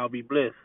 Y'all be blessed.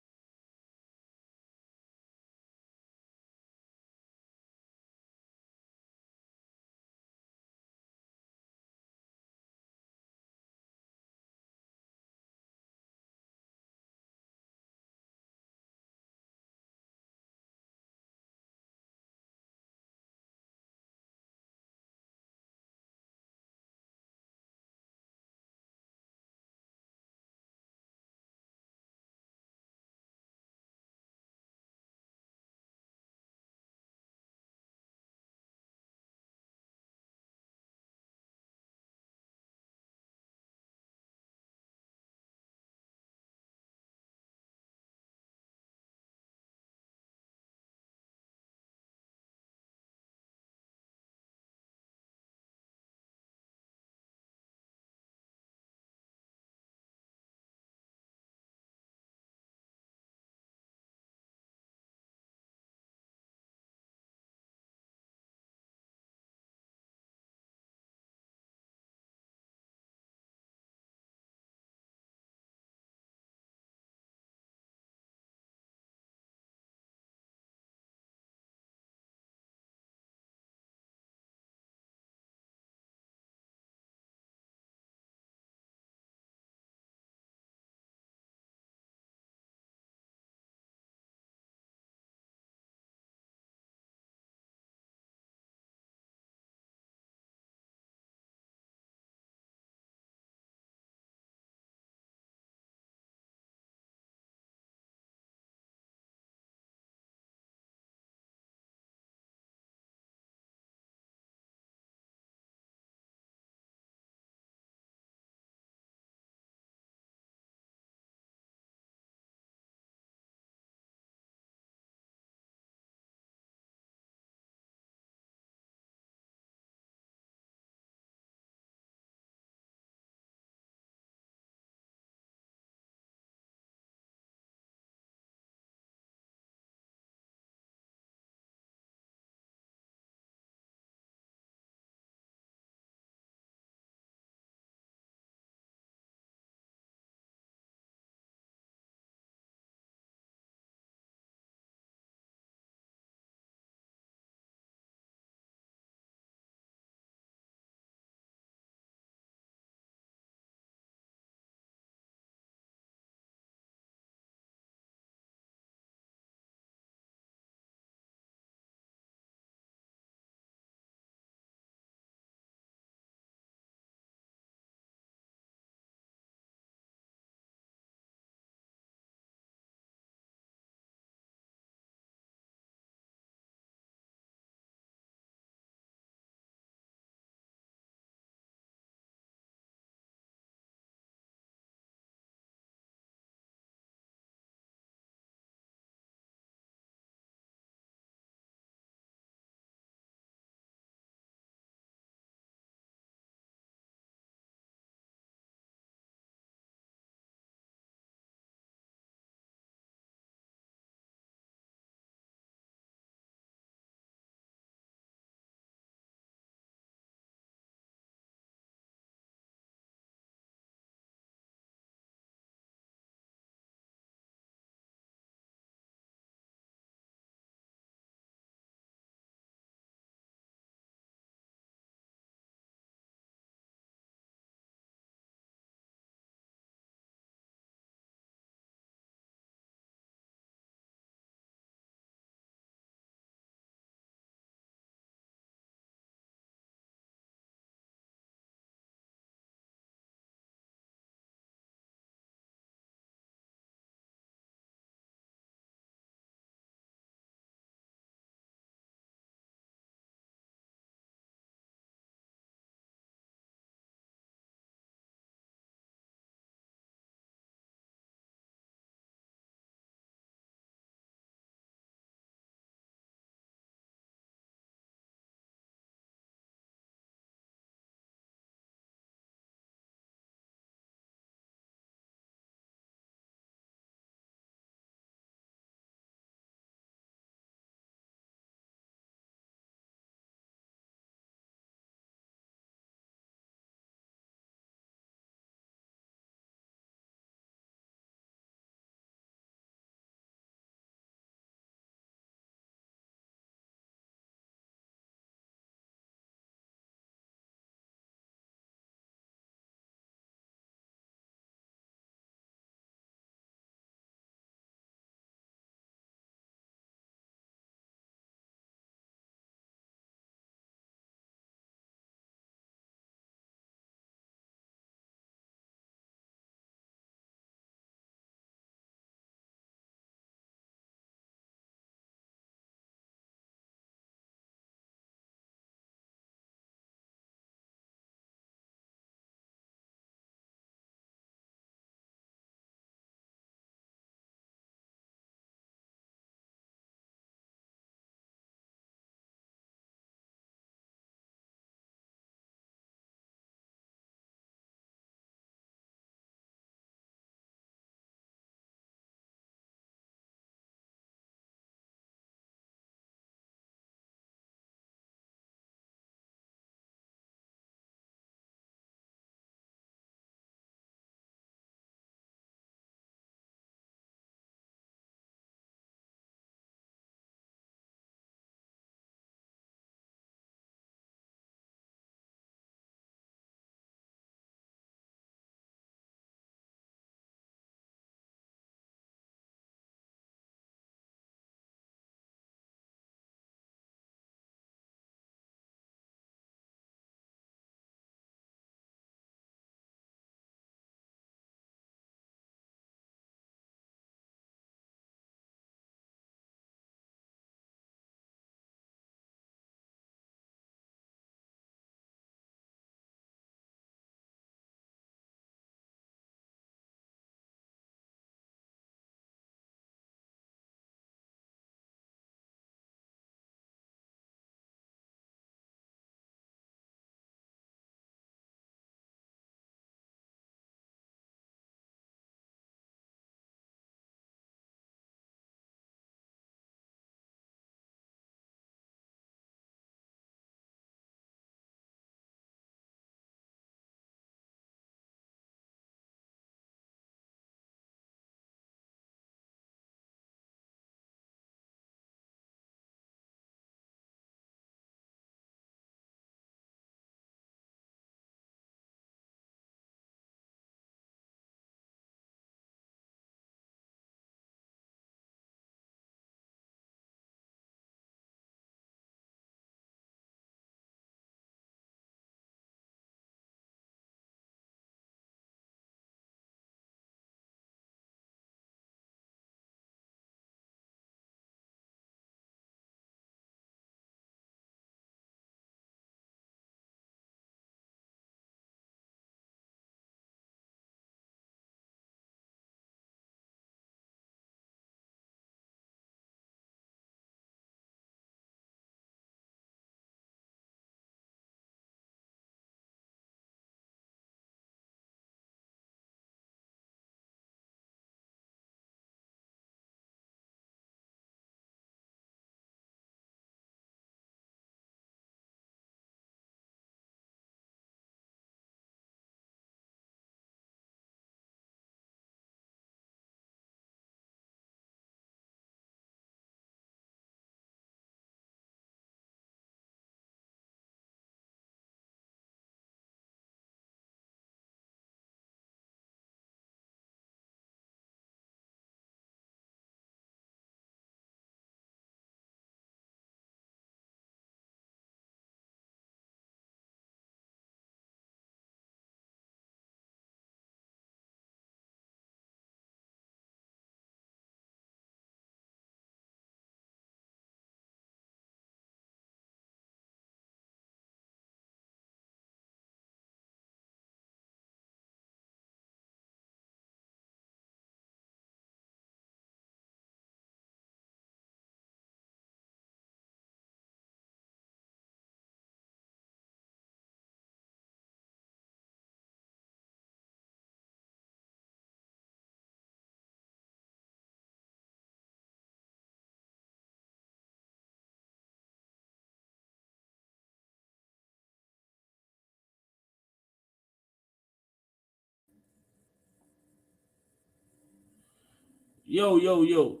Yo, yo, yo.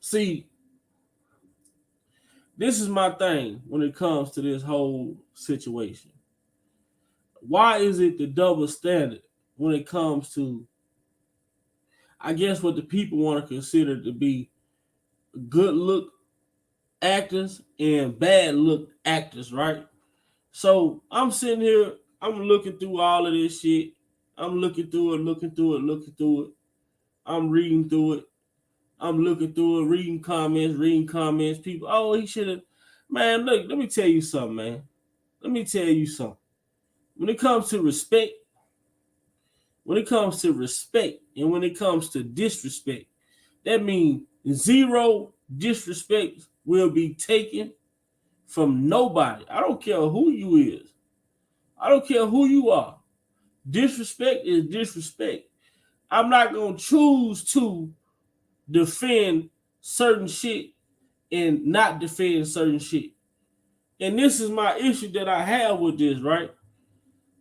See, this is my thing when it comes to this whole situation. Why is it the double standard when it comes to, I guess, what the people want to consider to be good look actors and bad look actors, right? So I'm sitting here, I'm looking through all of this shit. I'm looking through it, looking through it, looking through it. I'm reading through it. I'm looking through it, reading comments. People, oh, he should have. Man, look, let me tell you something, man. Let me tell you something. When it comes to respect, when it comes to respect, and when it comes to disrespect, that means zero disrespect will be taken from nobody. I don't care who you is. I don't care who you are. Disrespect is disrespect. I'm not gonna choose to defend certain shit and not defend certain shit. And this is my issue that I have with this, right?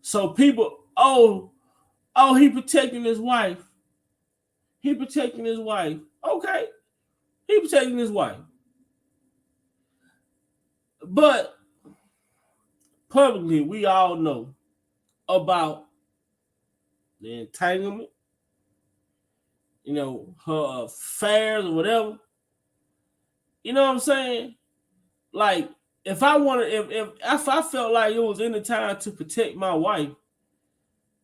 So people, oh, he protecting his wife. He protecting his wife. Okay, he protecting his wife. But publicly, we all know about the entanglement, her affairs or whatever. You know what I'm saying? Like, if I wanted, if I felt like it was in the time to protect my wife,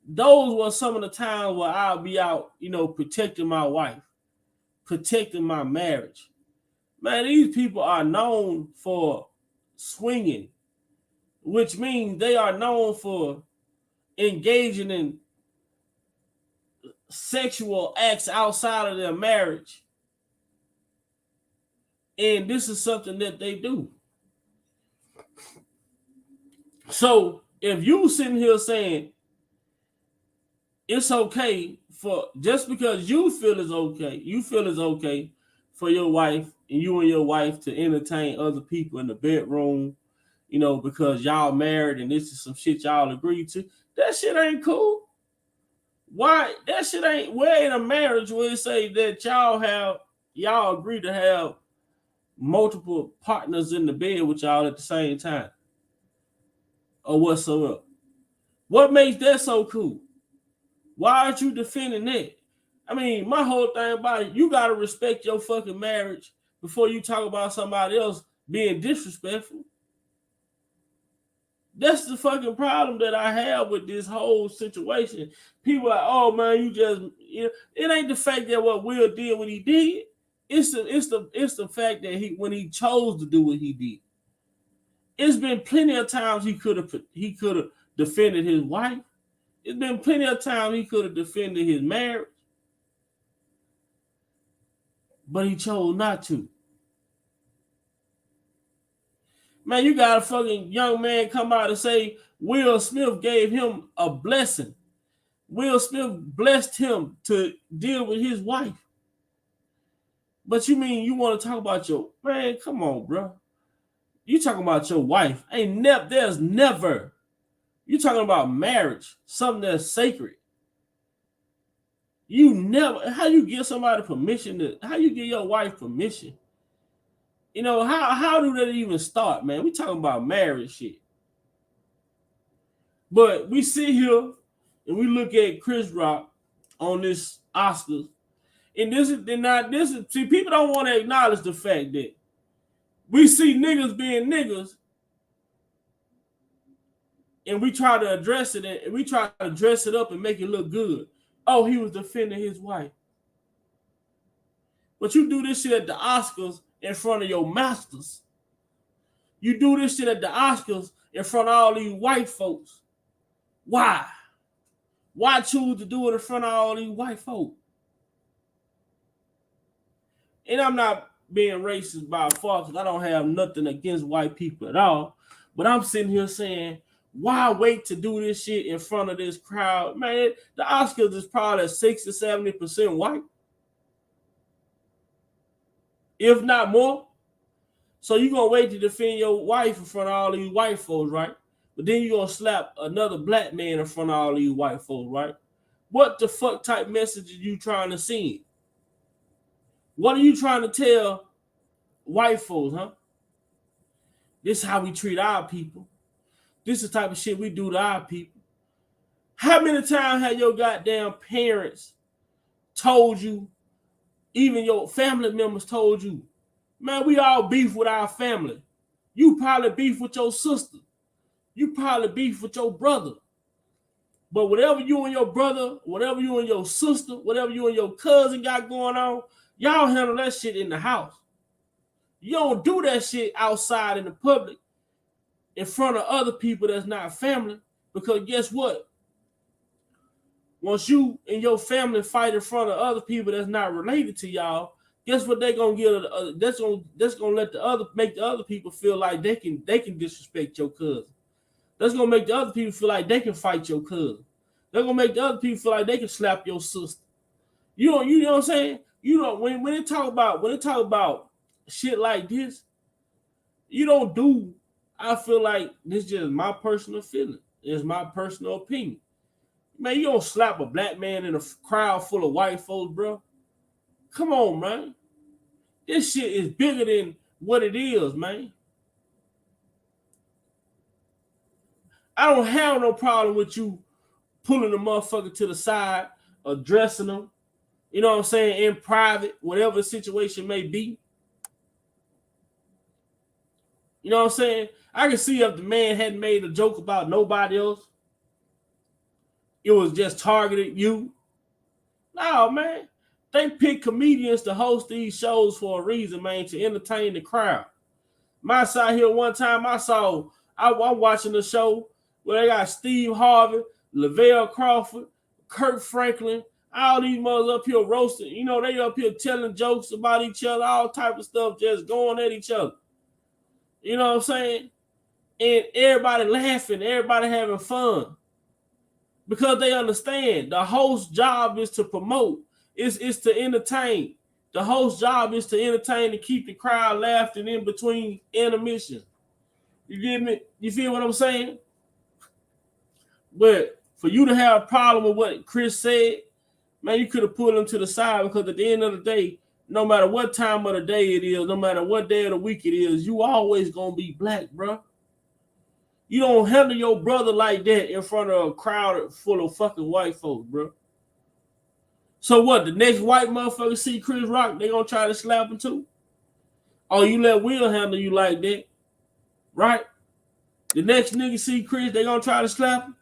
those were some of the times where I'll be out, protecting my wife, protecting my marriage. Man, these people are known for swinging, which means they are known for engaging in sexual acts outside of their marriage. And this is something that they do. So if you sitting here saying it's okay for just because you feel it's okay for your wife and you and your wife to entertain other people in the bedroom, because y'all married and this is some shit y'all agreed to. That shit ain't cool. Why that shit ain't where in a marriage where it say that y'all agree to have multiple partners in the bed with y'all at the same time or whatsoever. What makes that so cool? Why aren't you defending that? I mean, my whole thing about it, you gotta respect your fucking marriage before you talk about somebody else being disrespectful. That's the fucking problem that I have with this whole situation. People are like, oh man, it ain't the fact that what Will did what he did. It's the fact that when he chose to do what he did. It's been plenty of times he could have defended his wife. It's been plenty of times he could have defended his marriage, but he chose not to. Man, you got a fucking young man come out and say Will Smith gave him a blessing. Will Smith blessed him to deal with his wife. But you mean you want to talk about your man? Come on, bro. You talking about your wife? There's never. You talking about marriage, something that's sacred. You never. How you give somebody permission to? How you give your wife permission? How do that even start, man? We talking about marriage shit. But we sit here and we look at Chris Rock on this Oscars, and this is see, people don't want to acknowledge the fact that we see niggas being niggas, and we try to address it and we try to dress it up and make it look good. Oh, he was defending his wife. But you do this shit at the Oscars in front of your masters. You do this shit at the Oscars in front of all these white folks. Why? Why choose to do it in front of all these white folks? And I'm not being racist by far because I don't have nothing against white people at all. But I'm sitting here saying, why wait to do this shit in front of this crowd? Man, the Oscars is probably 60-70% white, if not more. So you gonna wait to defend your wife in front of all these white folks, right? But then you gonna slap another black man in front of all these white folks, right? What the fuck type message are you trying to send? What are you trying to tell white folks, huh? This is how we treat our people. This is the type of shit we do to our people. How many times have your goddamn parents told you, even your family members told you, man, we all beef with our family. You probably beef with your sister. You probably beef with your brother. But whatever you and your brother, whatever you and your sister, whatever you and your cousin got going on, y'all handle that shit in the house. You don't do that shit outside in the public in front of other people that's not family. Because guess what? Once you and your family fight in front of other people that's not related to y'all, guess what they gonna get? That's gonna let make the other people feel like they can disrespect your cousin. That's gonna make the other people feel like they can fight your cousin. They're gonna make the other people feel like they can slap your sister. You know what I'm saying? You know when they talk about shit like this, you don't do. I feel like this is just my personal feeling. It's my personal opinion. Man, you don't slap a black man in a crowd full of white folks, bro. Come on, man. This shit is bigger than what it is, man. I don't have no problem with you pulling the motherfucker to the side, addressing them, you know what I'm saying, in private, whatever the situation may be. You know what I'm saying? I can see if the man hadn't made a joke about nobody else, it was just targeted you. No, man. They pick comedians to host these shows for a reason, man, to entertain the crowd. My side here one time I'm watching the show where they got Steve Harvey, Lavelle Crawford, Kirk Franklin, all these mothers up here roasting. You know, they up here telling jokes about each other, all type of stuff, just going at each other. You know what I'm saying? And everybody laughing, everybody having fun. Because they understand the host's job is to promote, is to entertain. The host's job is to entertain and keep the crowd laughing in between intermissions. You get me? You feel what I'm saying? But for you to have a problem with what Chris said, man, you could have pulled him to the side, because at the end of the day, no matter what time of the day it is, no matter what day of the week it is, you always gonna be black, bro. You don't handle your brother like that in front of a crowd full of fucking white folks, bro. So what? The next white motherfucker see Chris Rock, they gonna try to slap him too? Oh, you let Will handle you like that, right? The next nigga see Chris, they gonna try to slap him?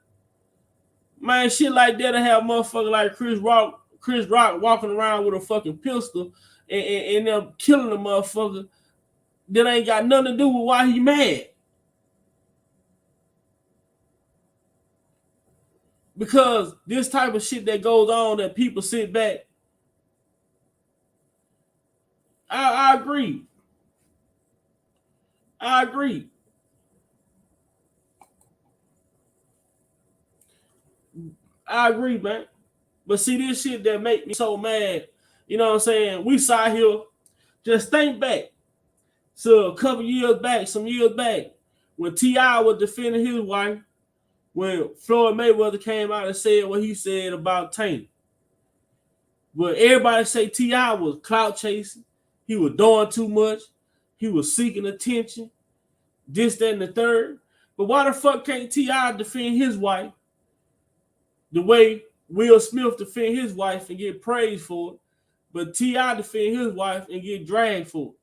Man, shit like that to have motherfucker like Chris Rock walking around with a fucking pistol and them killing the motherfucker that ain't got nothing to do with why he mad. Because this type of shit that goes on, that people sit back. I agree. I agree. I agree, man. But see, this shit that make me so mad, you know what I'm saying? We sat here, just think back. So a couple years back, some years back, when T.I. was defending his wife, when Floyd Mayweather came out and said what he said about Tank. But everybody say T.I. was clout chasing. He was doing too much. He was seeking attention. This, that, and the third. But why the fuck can't T.I. defend his wife the way Will Smith defend his wife and get praised for it, but T.I. defend his wife and get dragged for it?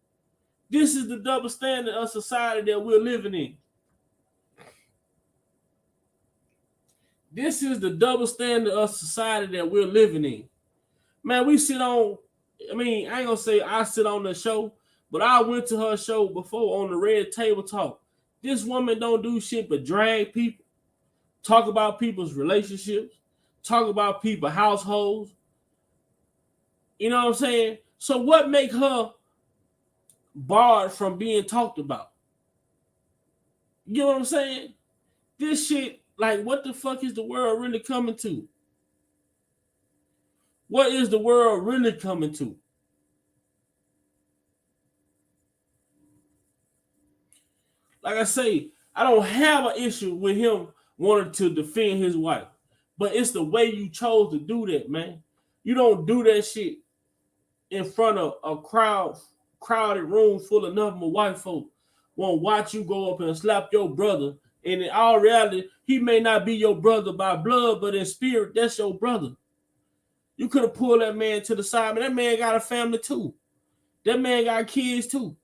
This is the double standard of society that we're living in. This is the double standard of society that we're living in. Man, we sit on, I ain't gonna say I sit on the show, but I went to her show before on the Red Table Talk. This woman don't do shit but drag people, talk about people's relationships, talk about people's households. You know what I'm saying? So what make her barred from being talked about? You know what I'm saying? This shit, like, what the fuck is the world really coming to? What is the world really coming to? like I say, I don't have an issue with him wanting to defend his wife, but it's the way you chose to do that, man. You don't do that shit in front of a crowded room full of nothing but white folk. Won't watch you go up and slap your brother. And in all reality, he may not be your brother by blood, but in spirit, that's your brother. You could have pulled that man to the side, but that man got a family too. That man got kids too.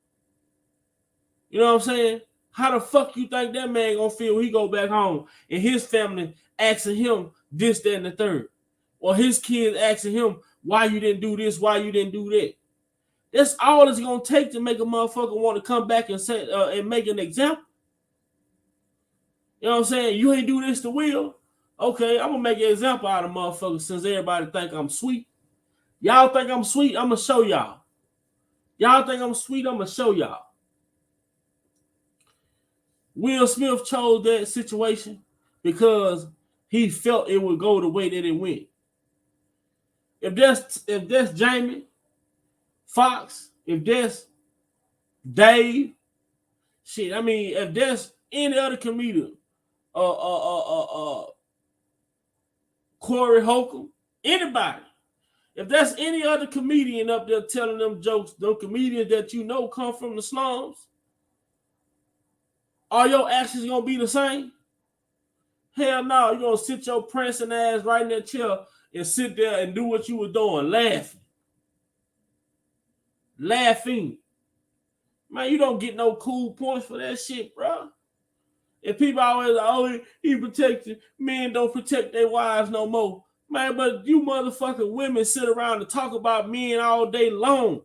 You know what I'm saying? How the fuck you think that man gonna feel when he go back home and his family asking him this, that, and the third? Or his kids asking him why you didn't do this, why you didn't do that? That's all it's gonna take to make a motherfucker want to come back and say and make an example. You know what I'm saying? You ain't do this to Will. Okay, I'm gonna make an example out of motherfuckers since everybody think I'm sweet. Y'all think I'm sweet? I'm gonna show y'all. Y'all think I'm sweet? I'm gonna show y'all. Will Smith chose that situation because he felt it would go the way that it went. If that's Jamie Foxx, if that's Dave, shit, I mean, if that's any other comedian, Corey Holcomb, anybody, if that's any other comedian up there telling them jokes, those comedians that you know come from the slums, are your actions gonna be the same? Hell no, you're gonna sit your prancing ass right in that chair and sit there and do what you were doing, laughing. Man, you don't get no cool points for that shit, bro. And people always like, oh, he protected. Men don't protect their wives no more. Man, but you motherfucking women sit around and talk about men all day long.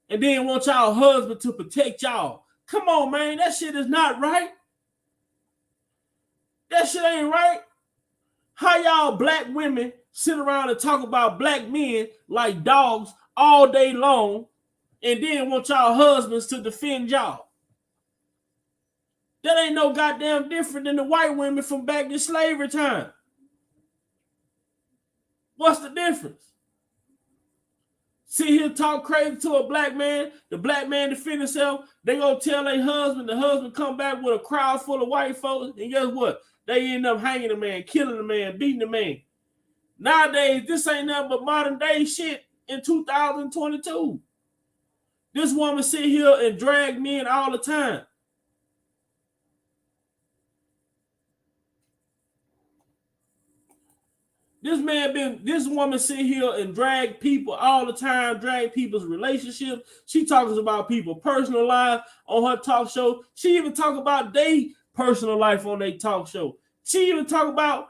And then want y'all husband to protect y'all. Come on, man. That shit is not right. That shit ain't right. How y'all black women sit around and talk about black men like dogs all day long and then want y'all husbands to defend y'all? That ain't no goddamn different than the white women from back in slavery time. What's the difference? See here talk crazy to a black man, the black man defend himself, they gonna tell their husband, the husband come back with a crowd full of white folks, and guess what? They end up hanging the man, killing the man, beating the man. Nowadays, this ain't nothing but modern day shit in 2022. This woman sit here and drag men all the time. This woman sit here and drag people all the time, drag people's relationships. She talks about people's personal life on her talk show. She even talk about their personal life on their talk show. She even talk about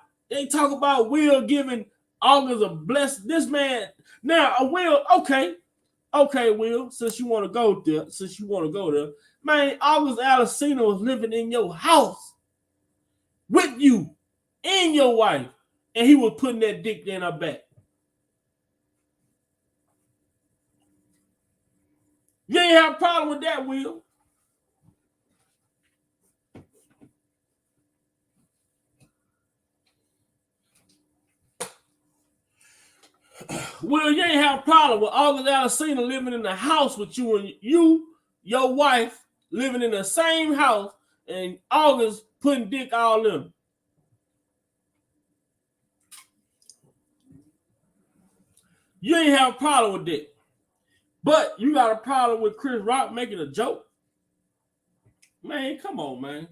Will giving August a blessing. This man, now Will, okay, Will, since you want to go there, man, August Alsina was living in your house with you and your wife. And he was putting that dick in her back. You ain't have a problem with that, Will. Will, you ain't have a problem with August Alsina living in the house with you and your wife living in the same house and August putting dick all in. You ain't have a problem with that. But you got a problem with Chris Rock making a joke? Man, come on, man.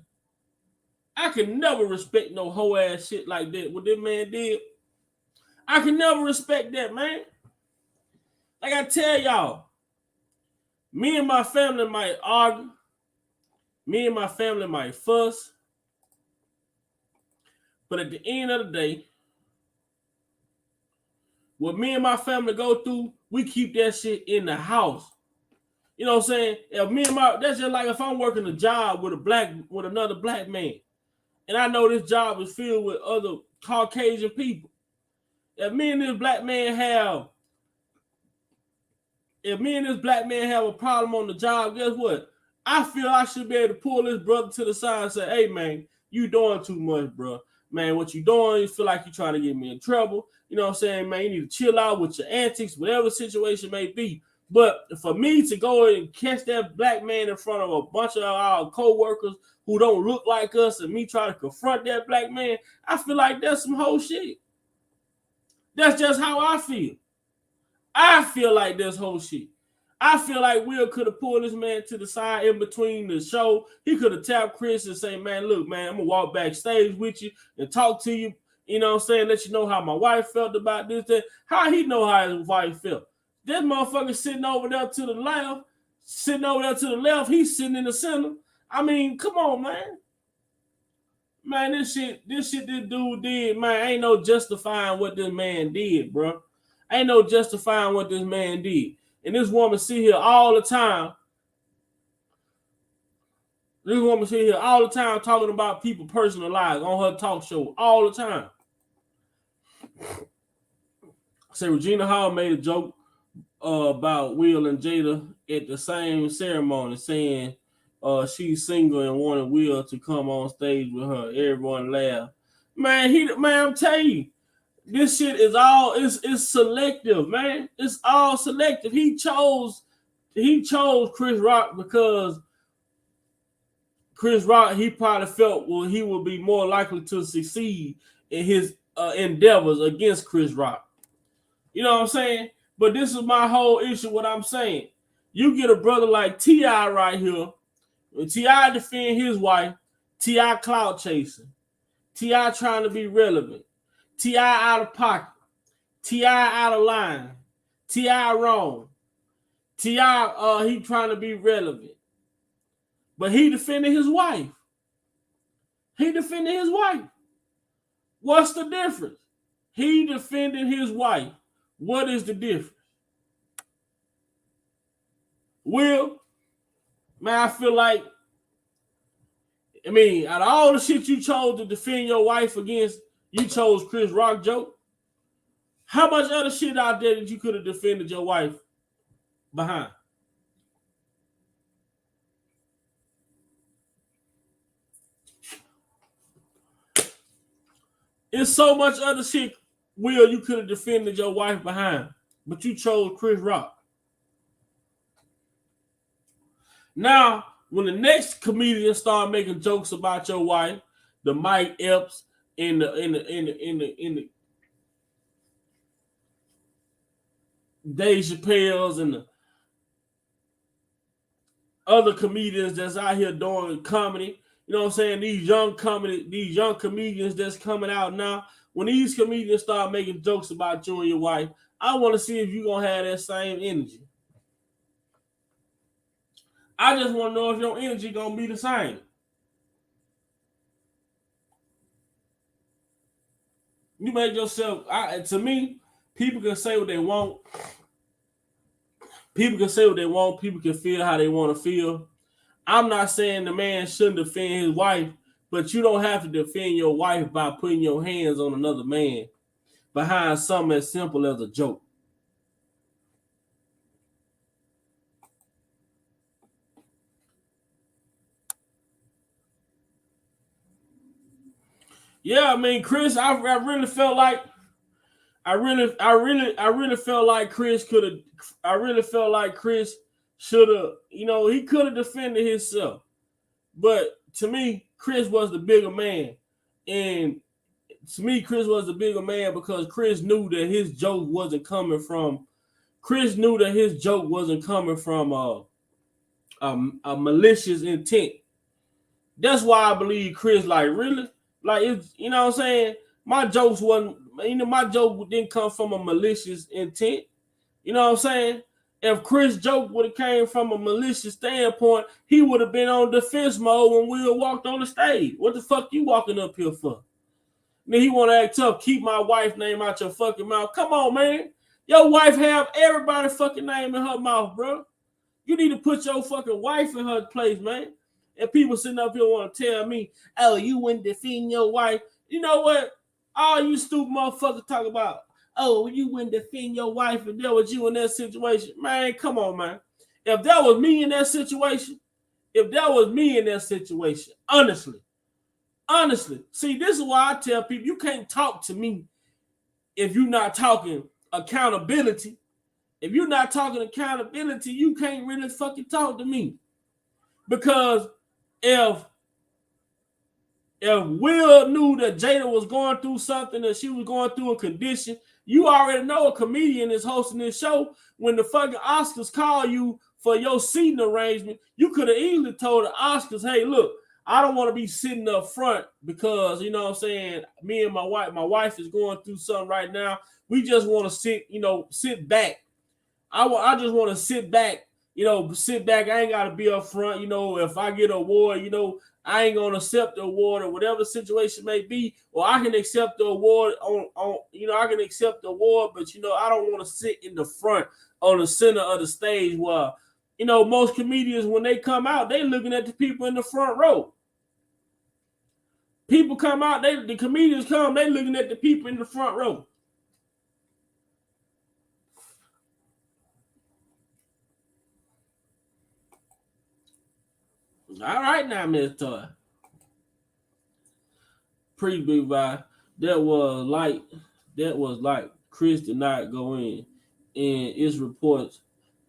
I can never respect no hoe ass shit like that. What that man did, I can never respect that, man. Like I tell y'all, me and my family might argue. Me and my family might fuss. But at the end of the day, what me and my family go through, we keep that shit in the house. You know what I'm saying? That's just like if I'm working a job with another black man, and I know this job is filled with other Caucasian people. If me and this black man have a problem on the job, guess what? I feel I should be able to pull this brother to the side and say, hey, man, you doing too much, bro. Man, what you doing, you feel like you're trying to get me in trouble. You know what I'm saying, man? You need to chill out with your antics, whatever the situation may be. But for me to go and catch that black man in front of a bunch of our co-workers who don't look like us and me try to confront that black man, I feel like that's some whole shit. That's just how I feel. I feel like this whole shit. I feel like Will could have pulled this man to the side in between the show. He could have tapped Chris and say, man, look, man, I'm going to walk backstage with you and talk to you. You know what I'm saying? Let you know how my wife felt about this. That. How he know how his wife felt? This motherfucker sitting over there to the left. He's sitting in the center. I mean, come on, man. Man, this shit this dude did, man, ain't no justifying what this man did, bro. Ain't no justifying what this man did. And this woman sit here all the time. Talking about people's personal lives on her talk show all the time. Say Regina Hall made a joke about Will and Jada at the same ceremony, saying she's single and wanted Will to come on stage with her. Everyone laughed. Man, I'm telling you, this shit is all it's selective, man. It's all selective. He chose Chris Rock because Chris Rock, he probably felt he would be more likely to succeed in his endeavors against Chris Rock. You know what I'm saying? But this is my whole issue. What I'm saying, you get a brother like T.I. right here. When T.I. defend his wife, T.I. clout chasing, T.I. trying to be relevant, T.I. out of pocket, T.I. out of line, T.I. wrong, T.I. he trying to be relevant, but he defended his wife. What's the difference? He defended his wife. What is the difference? Will, man, I feel like, out of all the shit you chose to defend your wife against, you chose Chris Rock joke. How much other shit out there that you could have defended your wife behind? It's so much other shit, Will, you could have defended your wife behind, but you chose Chris Rock. Now, when the next comedian start making jokes about your wife, the Mike Epps in the Dave Chappelle's and the other comedians that's out here doing comedy, you know what I'm saying? These young comedians that's coming out now. When these comedians start making jokes about you and your wife, I want to see if you're gonna have that same energy. I just want to know if your energy gonna be the same. You make yourself. To me, people can say what they want. People can feel how they want to feel. I'm not saying the man shouldn't defend his wife, but you don't have to defend your wife by putting your hands on another man behind something as simple as a joke. Yeah, Chris, I really felt like Chris could have. I really felt like Chris should have. He could have defended himself, but to me, Chris was the bigger man, and to me, Chris was the bigger man because Chris knew that his joke wasn't coming from. A malicious intent. That's why I believe Chris, really, it's, you know what I'm saying? My joke didn't come from a malicious intent. You know what I'm saying? If Chris' joke would have came from a malicious standpoint, he would have been on defense mode when Will walked on the stage. What the fuck you walking up here for? Then he want to act tough. Keep my wife's name out your fucking mouth. Come on, man. Your wife have everybody's fucking name in her mouth, bro. You need to put your fucking wife in her place, man. And people sitting up here want to tell me, oh, you wouldn't defend your wife. You know what? All you stupid motherfuckers talk about, oh, you wouldn't defend your wife if there was you in that situation. Man, come on, man. If that was me in that situation, honestly, see, this is why I tell people you can't talk to me if you're not talking accountability. if you're not talking accountability, you can't really fucking talk to me. Because if Will knew that Jada was going through something, that she was going through a condition, you already know a comedian is hosting this show. When the fucking Oscars call you for your seating arrangement, you could have easily told the Oscars, hey, look, I don't want to be sitting up front because, you know what I'm saying, me and my wife is going through something right now. We just want to sit back. I just want to sit back, sit back. I ain't got to be up front. If I get an award, I ain't gonna accept the award or whatever the situation may be, or I can accept the award I can accept the award, but I don't want to sit in the front on the center of the stage where, most comedians, when they come out, they looking at the people in the front row. People come out, the comedians come, they looking at the people in the front row. All right now, Miss Toy. Pretty big vibe. That was like Chris did not go in. And it's reports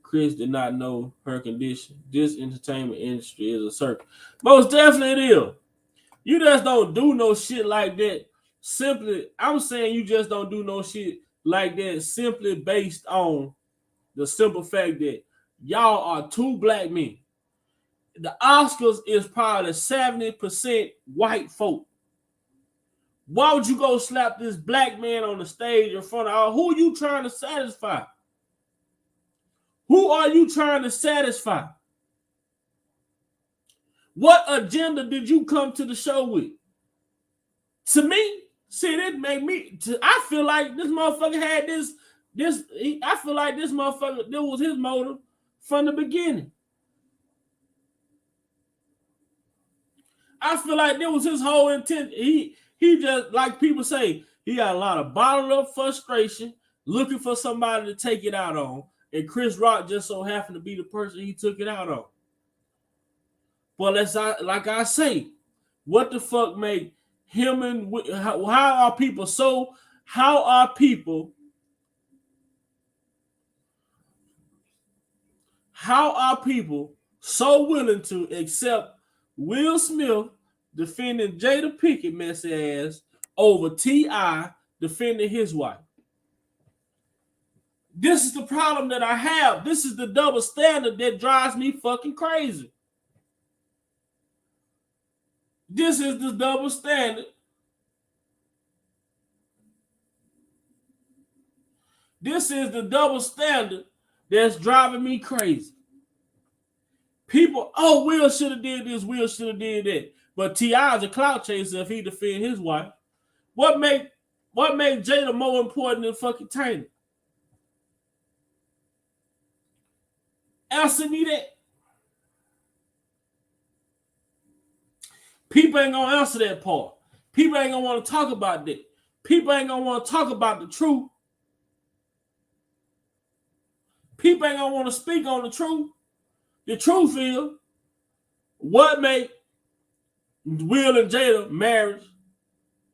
Chris did not know her condition. This entertainment industry is a circus. Most definitely it is. You just don't do no shit like that. I'm saying you just don't do no shit like that simply based on the simple fact that y'all are two black men. The Oscars is probably 70% white folk. Why would you go slap this black man on the stage in front of all? Who are you trying to satisfy? Who are you trying to satisfy? What agenda did you come to the show with? To me, see, that made me. I feel like this motherfucker had this. I feel like this motherfucker. That was his motive from the beginning. I feel like that was his whole intent. He just, like people say, he got a lot of bottled up frustration, looking for somebody to take it out on, and Chris Rock just so happened to be the person he took it out on. But like I say, what the fuck make him and how are people so willing to accept Will Smith defending Jada Pinkett messy ass over T.I. defending his wife? This is the problem that I have. This is the double standard that drives me fucking crazy. This is the double standard. This is the double standard that's driving me crazy. People, Will should have did this, Will should have did that. But T.I. is a clout chaser if he defend his wife. What make Jada more important than fucking Taylor? Answer me that. People ain't gonna answer that part. People ain't gonna want to talk about that. People ain't gonna want to talk about the truth. People ain't gonna want to speak on the truth. The truth is, what make Will and Jada marriage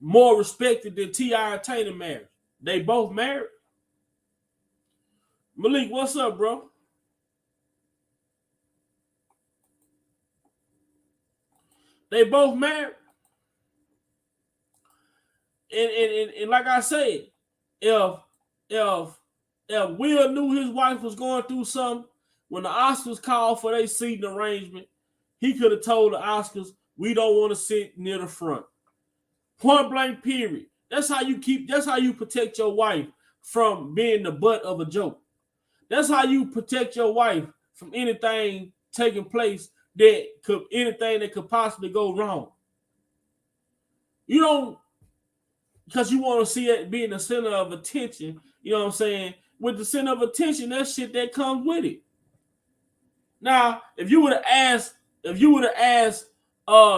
more respected than T.I. and Taylor marriage? They both married. Malik, what's up, bro? They both married. And like I said, if Will knew his wife was going through something, when the Oscars called for their seating arrangement, he could have told the Oscars, we don't want to sit near the front. Point blank, period. That's how you protect your wife from being the butt of a joke. That's how you protect your wife from anything taking place anything that could possibly go wrong. You don't, because you want to see it being the center of attention, you know what I'm saying? With the center of attention, that shit that comes with it. Now, if you would have asked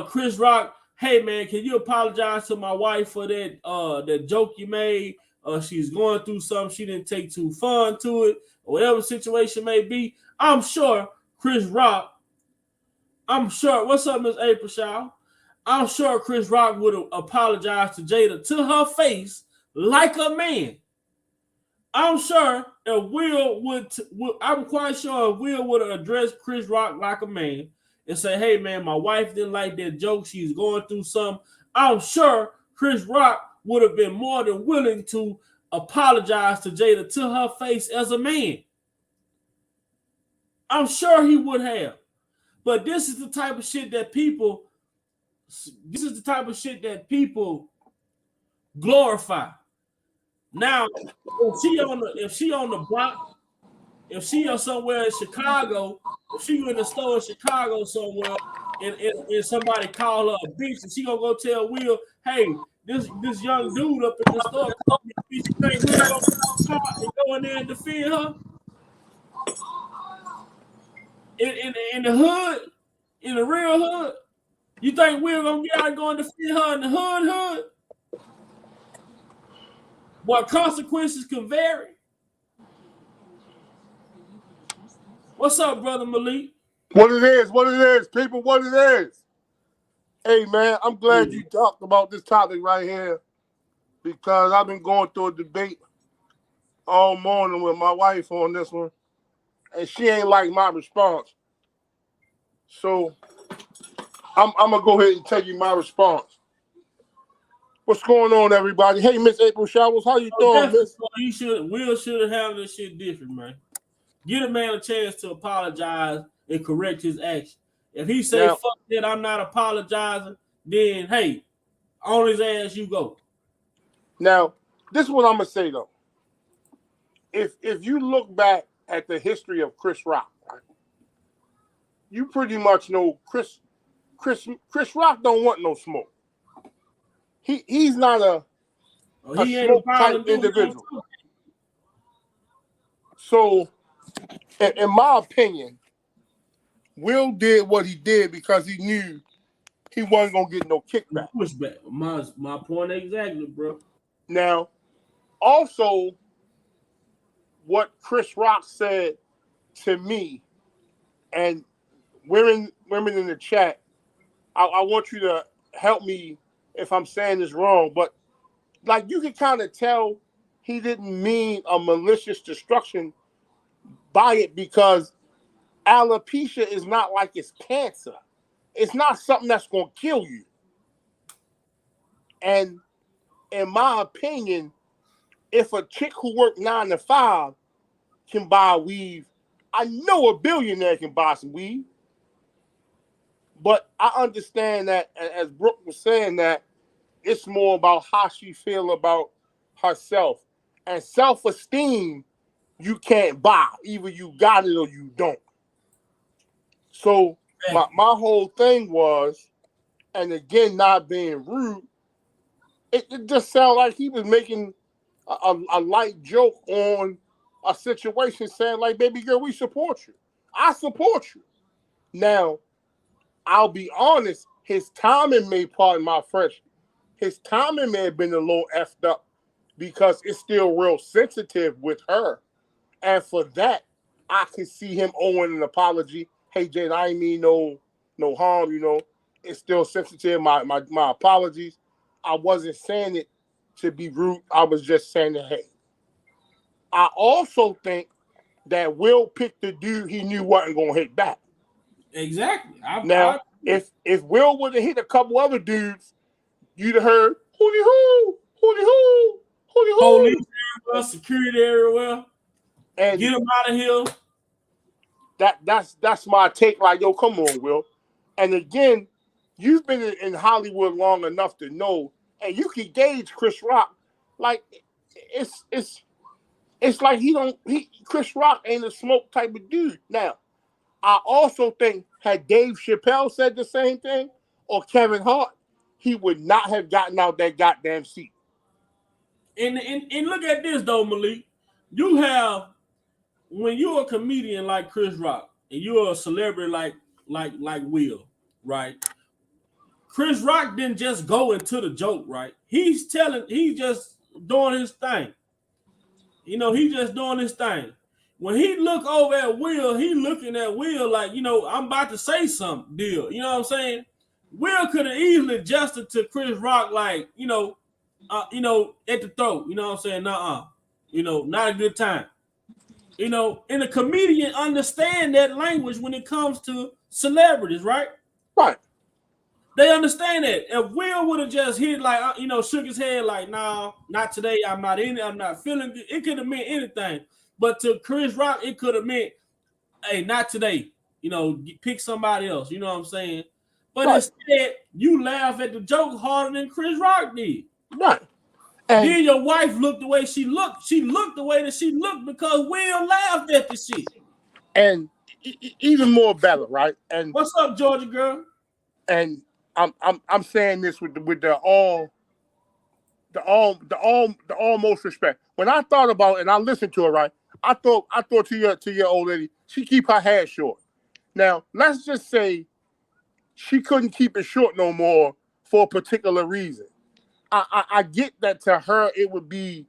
Chris Rock, hey man, can you apologize to my wife for that joke you made? She's going through something, she didn't take too fun to it, or whatever the situation may be. I'm sure Chris Rock, what's up, Miss April Shaw? I'm sure Chris Rock would have apologized to Jada to her face like a man. I'm sure if I'm quite sure if Will would have addressed Chris Rock like a man and say, "Hey man, my wife didn't like that joke. She's going through something." I'm sure Chris Rock would have been more than willing to apologize to Jada to her face as a man. I'm sure he would have. But this is the type of shit that people glorify. Now, if she on the block, if she is somewhere in Chicago, if she in the store in Chicago somewhere, and somebody call her a bitch, and she gonna go tell Will, "Hey, this young dude up in the store called me a bitch." You think Will gonna get out car and go in there and defend her? In the hood, in the real hood, you think Will gonna get out and go and defend her in the hood? What consequences can vary? What's up, brother Malik? What it is, people, what it is. Hey, man, I'm glad you talked about this topic right here because I've been going through a debate all morning with my wife on this one, and she ain't like my response. So I'm going to go ahead and tell you my response. What's going on, everybody? Hey, Miss April Showers, how you doing, Miss? Will should have handled this shit different, man. Give a man a chance to apologize and correct his action. If he say, "Fuck that, I'm not apologizing," then, hey, on his ass you go. Now, this is what I'm going to say, though. If you look back at the history of Chris Rock, right, you pretty much know Chris Rock don't want no smoke. He's not a smoke type individual. So, in my opinion, Will did what he did because he knew he wasn't gonna get no kickback. Pushback. My point exactly, bro. Now, also, what Chris Rock said to me, and women in the chat, I want you to help me if I'm saying this wrong, but like you can kind of tell he didn't mean a malicious destruction by it because alopecia is not like it's cancer. It's not something that's going to kill you. And in my opinion, if a chick who worked 9 to 5 can buy weave, I know a billionaire can buy some weave. But I understand that, as Brooke was saying, that it's more about how she feel about herself. And self-esteem, you can't buy. Either you got it or you don't. So my whole thing was, and again, not being rude, it just sounded like he was making a light joke on a situation, saying like, "Baby girl, we support you. I support you." Now, I'll be honest, his timing may, pardon my French, his timing may have been a little effed up because it's still real sensitive with her. And for that, I could see him owing an apology. "Hey, Jade, I ain't mean no harm, It's still sensitive. My apologies. I wasn't saying it to be rude. I was just saying that, hey." I also think that Will picked the dude he knew wasn't going to hit back. Exactly. If Will would have hit a couple other dudes, you'd have heard, "Hootie hoo, hootie hoo, hootie hoo." Police everywhere, security everywhere. And get him out of here. That's my take. Like, yo, come on, Will. And again, you've been in Hollywood long enough to know, and you can gauge Chris Rock. Like, it's like Chris Rock ain't a smoke type of dude. Now, I also think had Dave Chappelle said the same thing or Kevin Hart, he would not have gotten out that goddamn seat. And look at this though, Malik. You have, when you're a comedian like Chris Rock and you're a celebrity like Will, right? Chris Rock didn't just go into the joke, right? He's just doing his thing. He's just doing his thing. When he look over at Will, he looking at Will like, I'm about to say something, deal. You know what I'm saying? Will could have easily adjusted to Chris Rock like, at the throat. You know what I'm saying? Nuh-uh. Not a good time. And a comedian understand that language when it comes to celebrities, right? Right. They understand that. If Will would have just hit like, shook his head like, nah, not today. I'm not in it. I'm not feeling good. It could have meant anything. But to Chris Rock, it could have meant, hey, not today. Pick somebody else. You know what I'm saying? But right. Instead, you laugh at the joke harder than Chris Rock did. Right. And then your wife looked the way she looked. She looked the way that she looked because Will laughed at the shit. And even more better, right? And what's up, Georgia girl? And I'm saying this with the almost respect. When I thought about it and I listened to her, right, I thought to your old lady, she keep her hair short. Now let's just say she couldn't keep it short no more for a particular reason. I get that to her it would be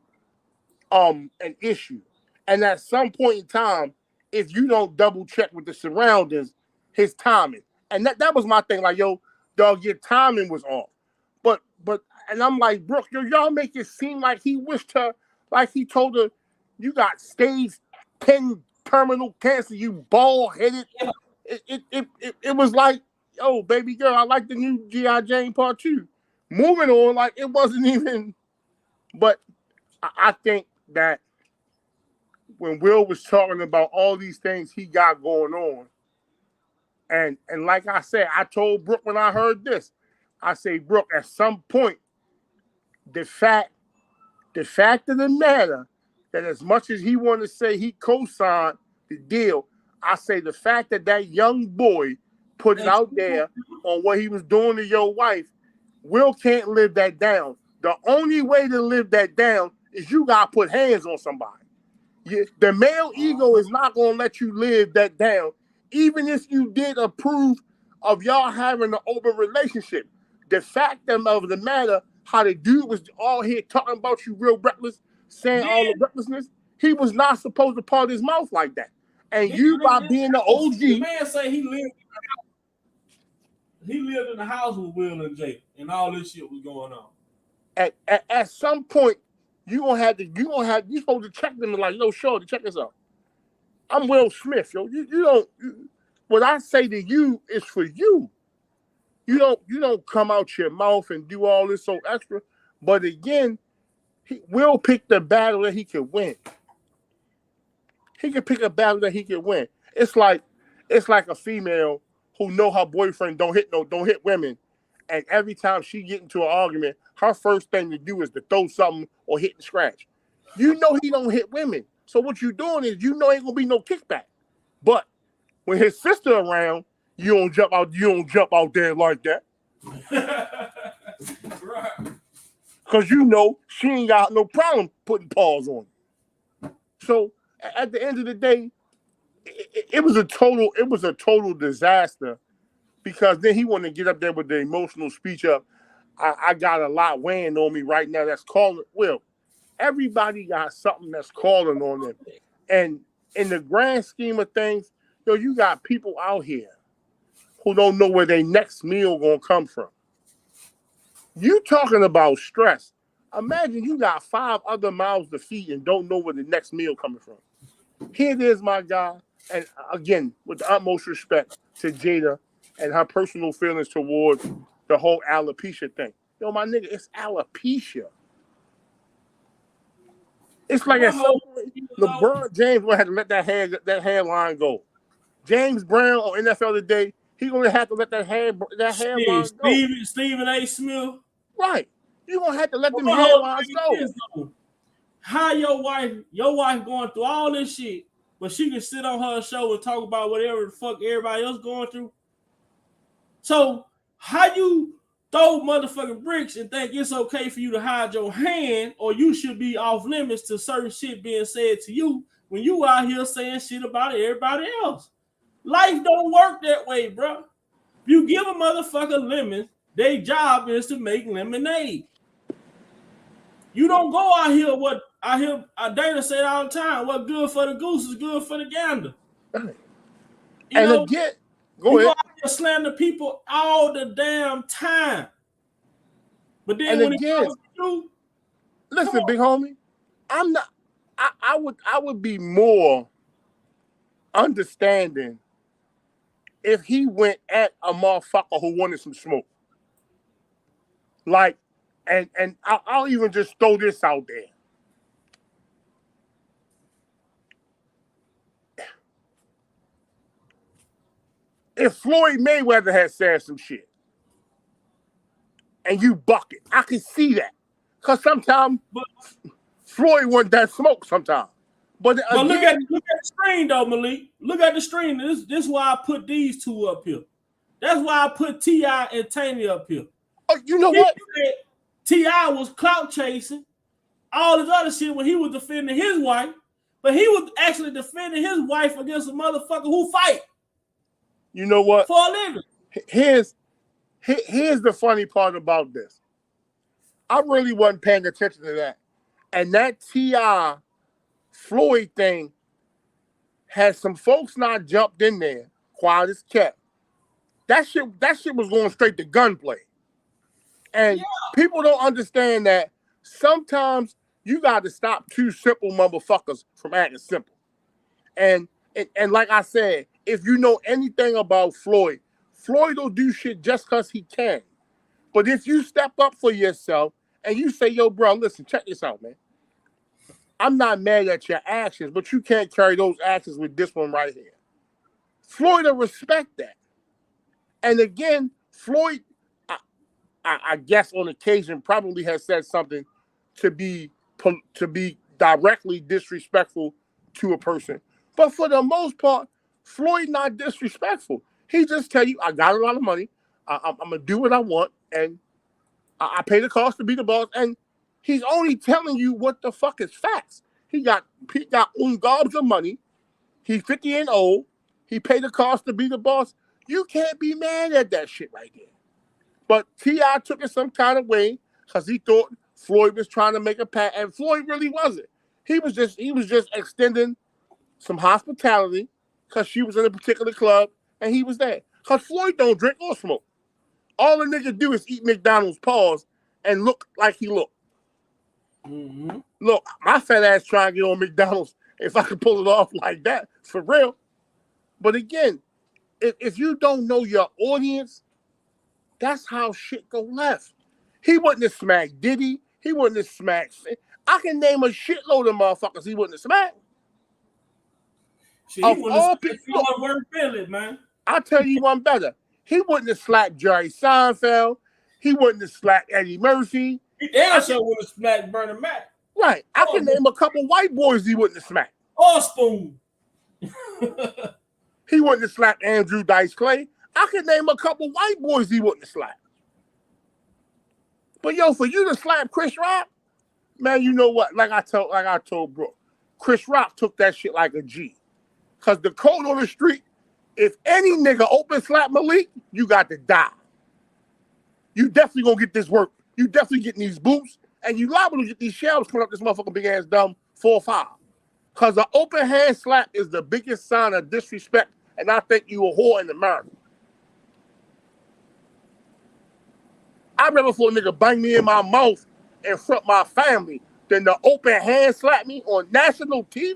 an issue, and at some point in time, if you don't double check with the surroundings, his timing, and that was my thing. Like, yo, dog, your timing was off. But and I'm like, Brooke, y'all make it seem like he wished her, like he told her, you got stage 10 terminal cancer, you bald headed. Yeah. It was like, yo, baby girl, I like the new G.I. Jane Part 2. Moving on, like it wasn't even. But I think that when Will was talking about all these things he got going on, and like I said, I told Brooke when I heard this, I say, Brooke, at some point, the fact of the matter that as much as he wanted to say he co-signed the deal, I say the fact that young boy put it out there on what he was doing to your wife, Will can't live that down. The only way to live that down is you got to put hands on somebody. The male ego is not going to let you live that down, even if you did approve of y'all having an open relationship. The fact of the matter, how the dude was all here talking about you real reckless, saying all the recklessness, he was not supposed to part his mouth like that. And you, by being the OG... The man say he lived in the house with Will and Jake, and all this shit was going on. At some point, you're supposed to check them and like, yo, Shorty, check this out. I'm Will Smith, yo. You don't. What I say to you is for you. You don't come out your mouth and do all this so extra. But again, Will pick the battle that he can win. He can pick a battle that he can win. It's like a female who know her boyfriend don't hit women, and every time she get into an argument, her first thing to do is to throw something or hit and scratch. You know he don't hit women, so what you doing is ain't gonna be no kickback. But when his sister around, you don't jump out there like that, right? Because she ain't got no problem putting paws on you. So at the end of the day, it was a total disaster, because then he wanted to get up there with the emotional speech of, I got a lot weighing on me right now that's calling. Well, everybody got something that's calling on them. And in the grand scheme of things, you got people out here who don't know where their next meal gonna come from. You talking about stress. Imagine you got 5 other mouths to feed and don't know where the next meal coming from. Here it is, my guy. And again, with the utmost respect to Jada and her personal feelings towards the whole alopecia thing. Yo, my nigga, it's alopecia. It's like at some point, LeBron James would have to let that hairline go. James Brown on NFL Today, he gonna have to let that hairline go. Stephen A. Smith. Right. You gonna have to let them hairlines go. How your wife going through all this shit, but she can sit on her show and talk about whatever the fuck everybody else going through? So how you throw motherfucking bricks and think it's okay for you to hide your hand, or you should be off limits to certain shit being said to you when you out here saying shit about everybody else? Life don't work that way, bro. If you give a motherfucker lemons, their job is to make lemonade. You don't go out here what I hear Dana say all the time. What good for the goose is good for the gander. Right. Again, go ahead. Out here slander people all the damn time. But then when it comes to you, listen, big homie, I would be more understanding if he went at a motherfucker who wanted some smoke. Like, and I'll even just throw this out there. If Floyd Mayweather had said some shit and you buck it, I can see that. Because sometimes Floyd want that smoke sometimes. But again, look at the screen though, Malik. Look at the screen. This is why I put these two up here. That's why I put T.I. and Taney up here. Oh, you know what? T.I. was clout chasing, all this other shit when he was defending his wife, but he was actually defending his wife against a motherfucker who fight. You know what? For a living. Here's the funny part about this. I really wasn't paying attention to that. And that T.I. Floyd thing had some folks not jumped in there, quiet as kept. That shit was going straight to gunplay. And people don't understand that sometimes you got to stop two simple motherfuckers from acting simple. And like I said, if you know anything about Floyd will do shit just because he can. But if you step up for yourself and you say, yo, bro, listen, check this out, man. I'm not mad at your actions, but you can't carry those actions with this one right here. Floyd will respect that. And again, Floyd, I guess on occasion, probably has said something to be directly disrespectful to a person. But for the most part, Floyd not disrespectful. He just tell you, I got a lot of money. I'm going to do what I want. And I pay the cost to be the boss. And he's only telling you what the fuck is facts. He got gobs of money. He's 50 and old. He paid the cost to be the boss. You can't be mad at that shit right there. But T.I. took it some kind of way because he thought Floyd was trying to make a pat, and Floyd really wasn't. He was just extending some hospitality because she was in a particular club and he was there. Because Floyd don't drink or smoke. All the nigga do is eat McDonald's paws and look like he look. Mm-hmm. Look, my fat ass trying to get on McDonald's if I could pull it off like that, for real. But again, if you don't know your audience, that's how shit go left. He wouldn't have smacked Diddy. He wouldn't have smacked. I can name a shitload of motherfuckers he wouldn't have smacked. Of all people, man. I'll tell you one better. He wouldn't have slapped Jerry Seinfeld. He wouldn't have slapped Eddie Murphy. He damn sure would have smacked Bernie Mac. Right. I can name a couple white boys he wouldn't have smacked. Or Spoon. He wouldn't have slapped Andrew Dice Clay. I can name a couple white boys he wouldn't have slapped. But yo, for you to slap Chris Rock, man, you know what? Like I told Brooke, Chris Rock took that shit like a G. Cause the code on the street, if any nigga open slap Malik, you got to die. You definitely gonna get this work. You definitely getting these boots, and you liable to get these shells coming up this motherfucking big ass dumb 4-5. Cause an open hand slap is the biggest sign of disrespect, and I think you a whore in America. I'd rather for a nigga bang me in my mouth in front of my family than the open hand slap me on national TV.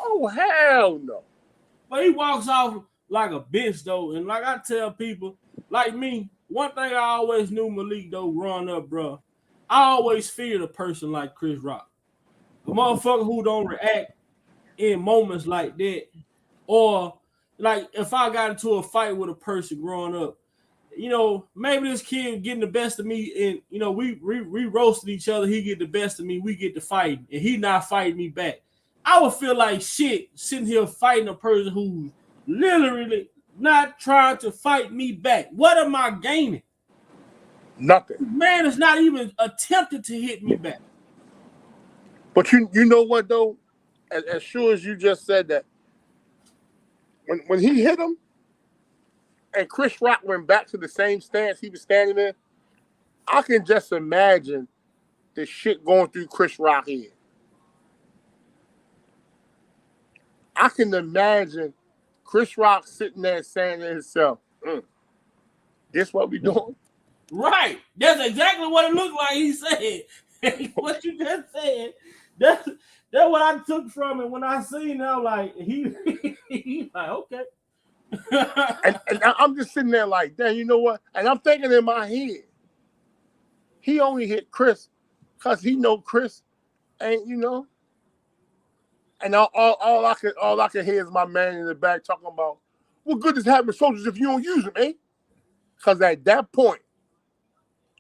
Oh, hell no. But he walks off like a bitch, though. And like I tell people, like me, one thing I always knew Malik, though, growing up, bro, I always feared a person like Chris Rock. A motherfucker who don't react in moments like that. Or, like, if I got into a fight with a person growing up, you know, maybe this kid getting the best of me, and, you know, we roasted each other. He get the best of me. We get to fight, and he not fighting me back. I would feel like shit sitting here fighting a person who's literally not trying to fight me back. What am I gaining? Nothing. Man is not even attempted to hit me back. But you know what, though? As sure as you just said that, when he hit him, and Chris Rock went back to the same stance he was standing in, I can just imagine the shit going through Chris Rock's head. I can imagine Chris Rock sitting there saying to himself, this what we doing? Right. That's exactly what it looked like he said. What you just said. That's what I took from it when I seen him. Like he like okay. And I'm just sitting there like, damn, you know what? And I'm thinking in my head, he only hit Chris because he know Chris ain't, you know. And all I can hear is my man in the back talking about, what good is having soldiers if you don't use them, eh? Because at that point,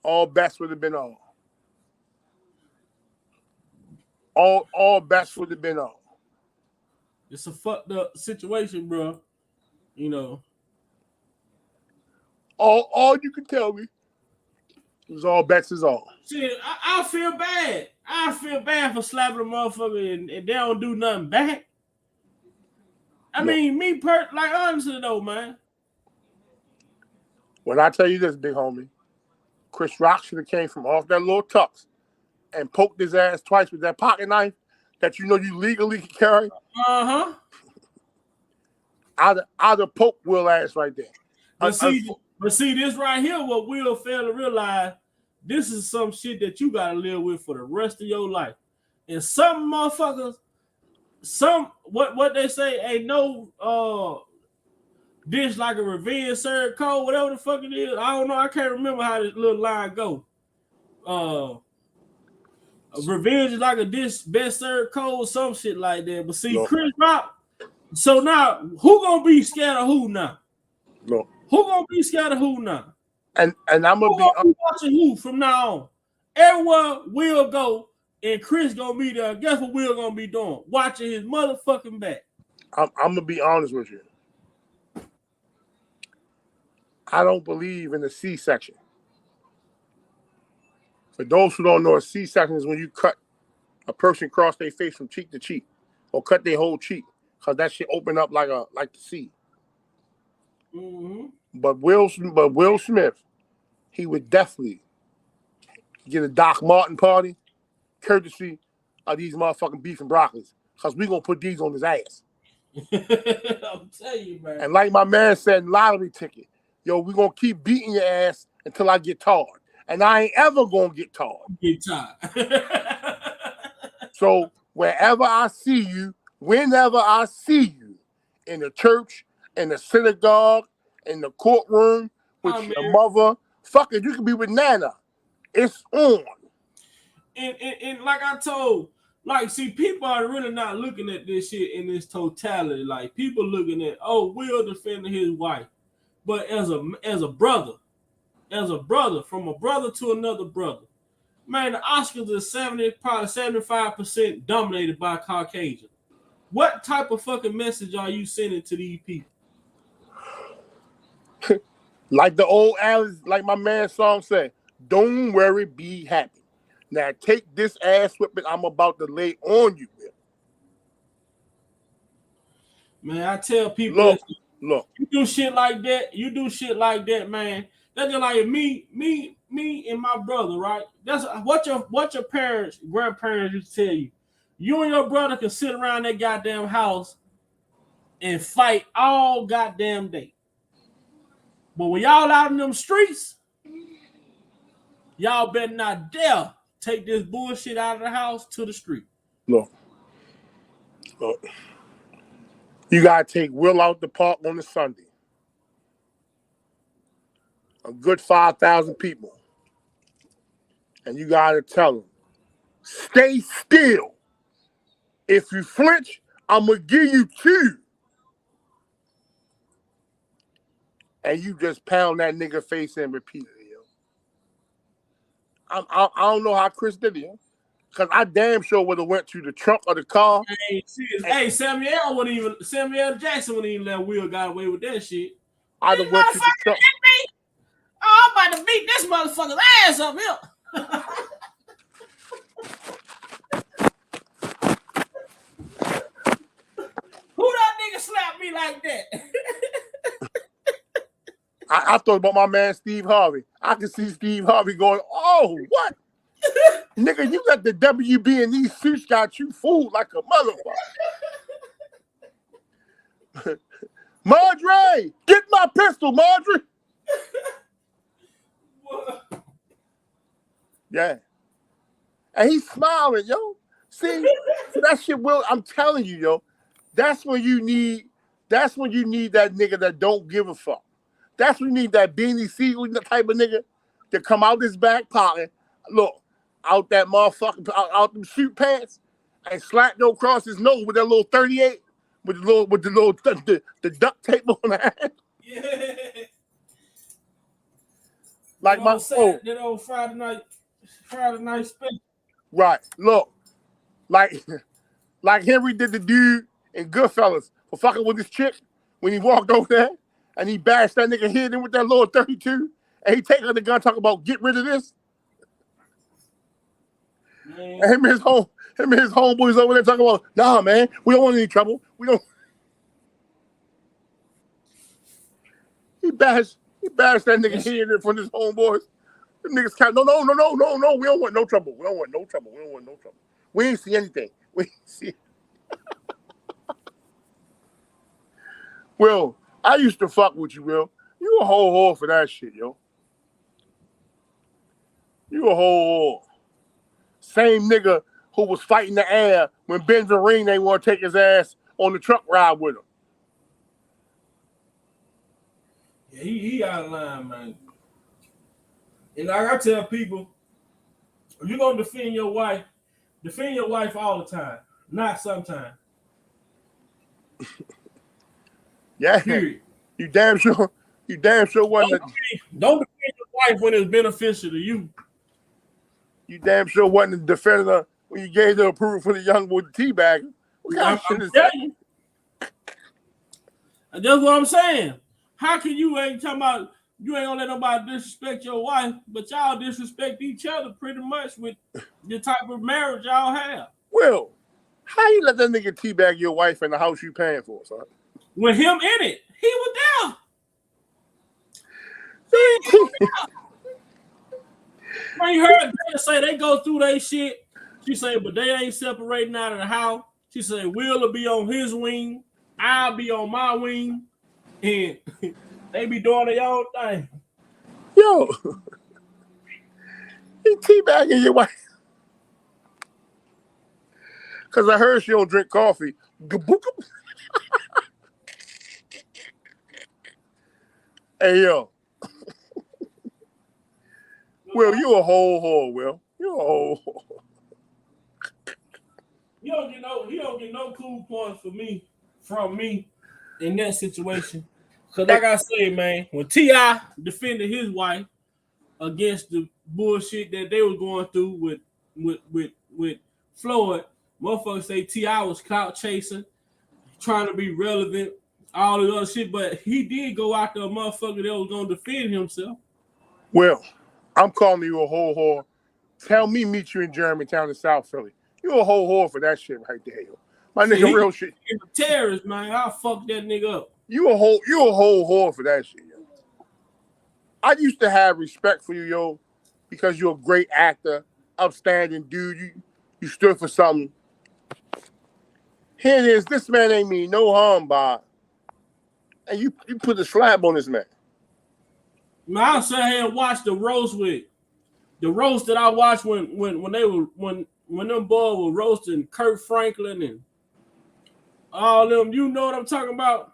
all bets would have been on. All bets would have been on. It's a fucked up situation, bro. You know. All you can tell me is all bets is on. Shit, I feel bad. I feel bad for slapping a motherfucker and they don't do nothing back. I mean, like honestly though, man. When I tell you this, big homie, Chris Rock should have came from off that little tux and poked his ass twice with that pocket knife that you know you legally can carry. Uh-huh. I'd have poked Will ass right there. But see, this right here, what Will failed to realize, this is some shit that you gotta live with for the rest of your life. And some motherfuckers, what they say, ain't no dish like a revenge served cold, whatever the fuck it is. I don't know. I can't remember how this little line go. Revenge is like a dish best served cold, some shit like that. But see, Chris Rock. So now, who gonna be scared of who now? No. Who gonna be scared of who now? And I'm gonna be watching who from now on. Everywhere Will go, and Chris gonna be there. Guess what Will gonna be doing? Watching his motherfucking back. I'm gonna be honest with you. I don't believe in the C-section. For those who don't know, a C-section is when you cut a person across their face from cheek to cheek, or cut their whole cheek, because that shit open up like the C. Mm-hmm. But Will Smith, he would definitely get a Doc Martin party, courtesy of these motherfucking beef and broccolis, because we gonna put these on his ass. I'm telling you, man. And like my man said in Lottery Ticket, yo, we gonna keep beating your ass until I get tired. And I ain't ever gonna get tired. Get tired. So wherever I see you, whenever I see you, in the church, in the synagogue, in the courtroom, with your mother, fuck it, you can be with Nana. It's on. And like I told, like, see, people are really not looking at this shit in this totality. Like, people looking at, oh, Will defending his wife. But as a brother, from a brother to another brother, man, the Oscars are probably 75% dominated by Caucasian. What type of fucking message are you sending to these people? Like the old Alice, like my man song said, don't worry, be happy. Now take this ass whipping I'm about to lay on you, Will. Man, I tell people, look. You do shit like that, man. That's just like me and my brother, right? That's what your parents, grandparents used to tell you. You and your brother can sit around that goddamn house and fight all goddamn day. But when y'all out in them streets, y'all better not dare take this bullshit out of the house to the street. Look. You gotta take Will out the park on a Sunday. A good 5,000 people. And you gotta tell them, stay still. If you flinch, I'm gonna give you 2. And you just pound that nigga face in repeatedly, yo. I don't know how Chris did it, yo. Because I damn sure would have went to the trunk of the car. Samuel Jackson wouldn't even let Will got away with that shit. I'd have went to the trunk. Oh, I'm about to beat this motherfucker's ass up here. Who that nigga slapped me like that? I thought about my man Steve Harvey. I could see Steve Harvey going, oh, what? Nigga, you got the WB and these suits got you fooled like a motherfucker. Marjorie, get my pistol, Marjorie. Yeah. And he's smiling, yo. See, so that shit will. I'm telling you, yo. That's when you need. That's when you need that nigga that don't give a fuck. That's when you need that Beanie Siegel type of nigga to come out his back pocket. Look, out that motherfucker, out them suit pants, and slap no across his nose with that little 38, with the duct tape on that. Yeah. Like my that old Friday night special. Right. Look, like Henry did the dude in Goodfellas for fucking with this chick when he walked over there and he bashed that nigga head in with that little 32 and he take out the gun talking about get rid of this. Man. And him and his homeboys over there talking about, nah, man, we don't want any trouble. We don't. He bashed that nigga head in front of his homeboys. Them niggas count. No. We don't want no trouble. We don't want no trouble. We ain't see anything. We ain't see. Will, I used to fuck with you, Will. You a whole whore for that shit, yo. You a whole whore. Same nigga who was fighting the air when Ben Vereen ain't want to take his ass on the truck ride with him. Yeah, he out of line, man. And like I tell people, if you're gonna defend your wife all the time, not sometimes. Yeah. Period. You damn sure wasn't. Don't defend your wife when it's beneficial to you. You damn sure wasn't a defender when you gave the approval for the young boy teabag. What kind of shit is that? That's what I'm saying. How can you ain't talking about you ain't gonna let nobody disrespect your wife, but y'all disrespect each other pretty much with the type of marriage y'all have? Well, how you let that nigga teabag your wife in the house you paying for, son? With him in it, he was there. When you heard they say they go through their shit, she said, but they ain't separating out of the house. She said, Will'll be on his wing, I'll be on my wing, and they be doing their own thing. Yo, he teabagging your wife. Because I heard she don't drink coffee. Hey, yo. Will, you a whole whore, Will. You a whole whore. He don't get no cool points from me in that situation. Cause like I said, man, when T.I. defended his wife against the bullshit that they were going through with Floyd, motherfuckers say T.I. was clout chasing, trying to be relevant, all the other shit, but he did go out there, a motherfucker that was gonna defend himself. Well, I'm calling you a whole whore. Tell me meet you in Germantown in South Philly. You a whole whore for that shit right there, yo. My nigga, real shit. He's a terrorist, man. I'll fuck that nigga up. You a whole whore for that shit, yo. I used to have respect for you, yo, because you're a great actor, upstanding dude. You stood for something. Here it is. This man ain't mean no harm, Bob. And you put a slab on this man. Man, I'll sit here and watch the roast that I watched when them boys were roasting Kurt Franklin and all them. You know what I'm talking about?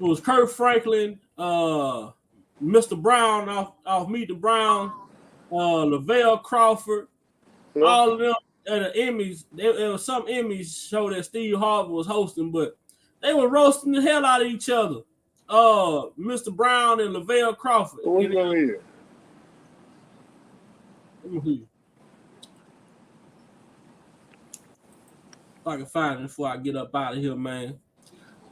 It was Kurt Franklin, Mr. Brown off Meet the Brown, Lavelle Crawford, all of them at the Emmys. There was some Emmys show that Steve Harvey was hosting, but they were roasting the hell out of each other. Mr. Brown and Lavelle Crawford. What's going on here? Let me hear. If I can find it before I get up out of here, man.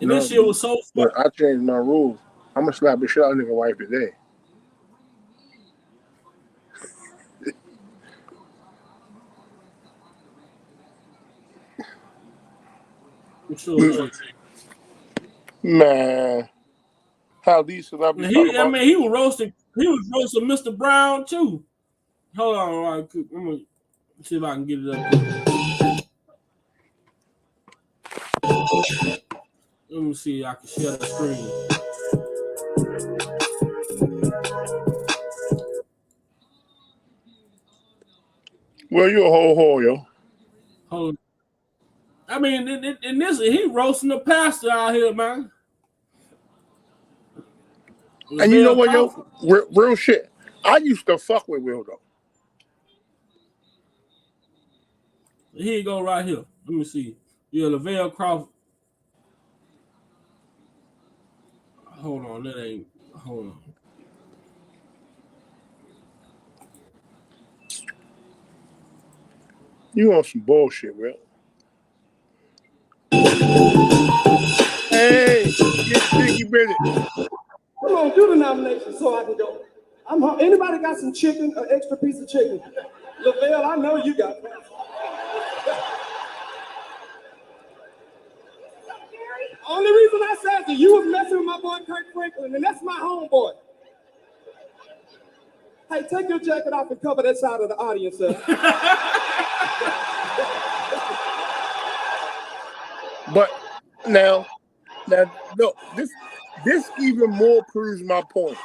And this shit was so fun. I changed my rules. I'm gonna slap the shit out of nigga wife today. Man, how these celebrities? He was roasting Mr. Brown too. Hold on, right quick. I'm gonna see if I can get it up. Let me see if I can share the screen. Well, you a whole whore, yo. Hold on. I mean, and this he roasting the pastor out here, man. And you know Lavelle what, yo? Crawford. Real shit. I used to fuck with Will though. Here you go, right here. Let me see. Yeah, Lavelle Crawford. Hold on, that ain't. Hold on. You on some bullshit, Will. Hey, get Biggie Bennett. Come on, do the nomination so I can go. Anybody got some chicken, an extra piece of chicken? Lavelle, I know you got that. Only reason I said that you was messing with my boy Kirk Franklin, and that's my homeboy. Hey, take your jacket off and cover that side of the audience, sir. But now, look, this even more proves my point.